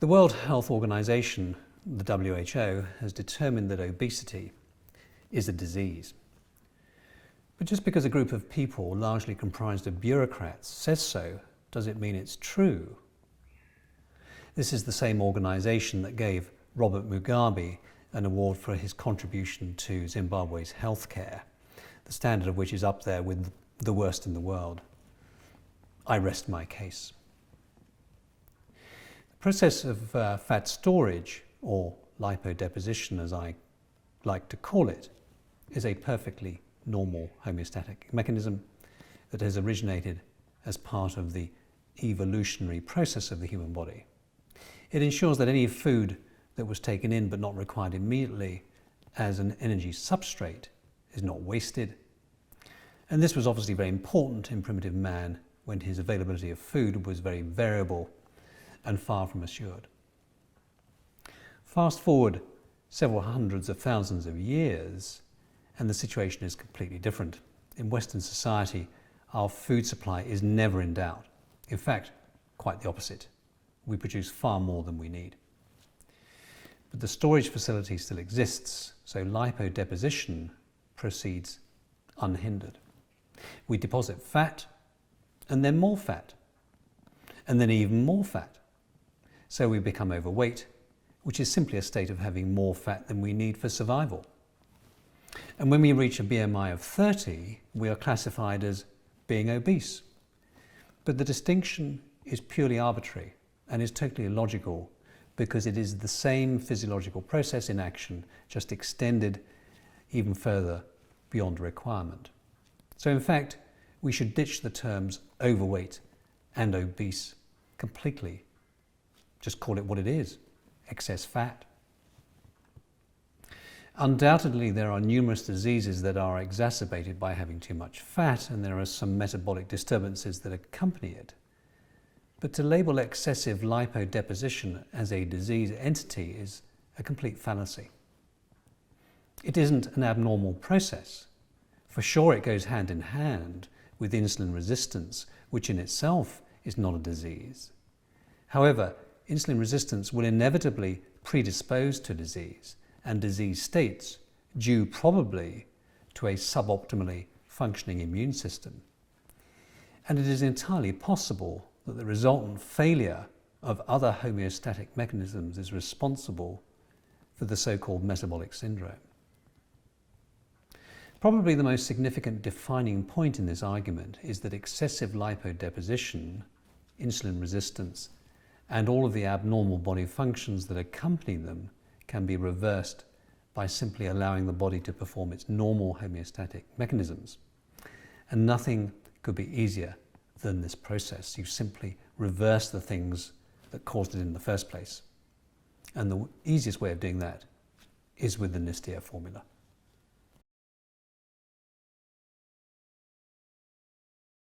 The World Health Organization, the WHO, has determined that obesity is a disease. But just because a group of people, largely comprised of bureaucrats, says so, does it mean it's true? This is the same organization that gave Robert Mugabe an award for his contribution to Zimbabwe's healthcare, the standard of which is up there with the worst in the world. I rest my case. The process of fat storage, or lipodeposition as I like to call it, is a perfectly normal homeostatic mechanism that has originated as part of the evolutionary process of the human body. It ensures that any food that was taken in but not required immediately as an energy substrate is not wasted. And this was obviously very important in primitive man when his availability of food was very variable and far from assured. Fast forward several hundreds of thousands of years and the situation is completely different. In Western society, our food supply is never in doubt. In fact, quite the opposite. We produce far more than we need. But the storage facility still exists, so lipodeposition proceeds unhindered. We deposit fat, and then more fat, and then even more fat. So we become overweight, which is simply a state of having more fat than we need for survival. And when we reach a BMI of 30, we are classified as being obese. But the distinction is purely arbitrary and is totally illogical because it is the same physiological process in action, just extended even further beyond requirement. So in fact, we should ditch the terms overweight and obese completely. Just call it what it is, excess fat. Undoubtedly, there are numerous diseases that are exacerbated by having too much fat, and there are some metabolic disturbances that accompany it. But to label excessive lipodeposition as a disease entity is a complete fallacy. It isn't an abnormal process. For sure, it goes hand in hand with insulin resistance, which in itself is not a disease. However, insulin resistance will inevitably predispose to disease and disease states due probably to a suboptimally functioning immune system. And it is entirely possible that the resultant failure of other homeostatic mechanisms is responsible for the so-called metabolic syndrome. Probably the most significant defining point in this argument is that excessive lipodeposition, insulin resistance, and all of the abnormal body functions that accompany them can be reversed by simply allowing the body to perform its normal homeostatic mechanisms. And nothing could be easier than this process. You simply reverse the things that caused it in the first place. And the easiest way of doing that is with the Nistia formula.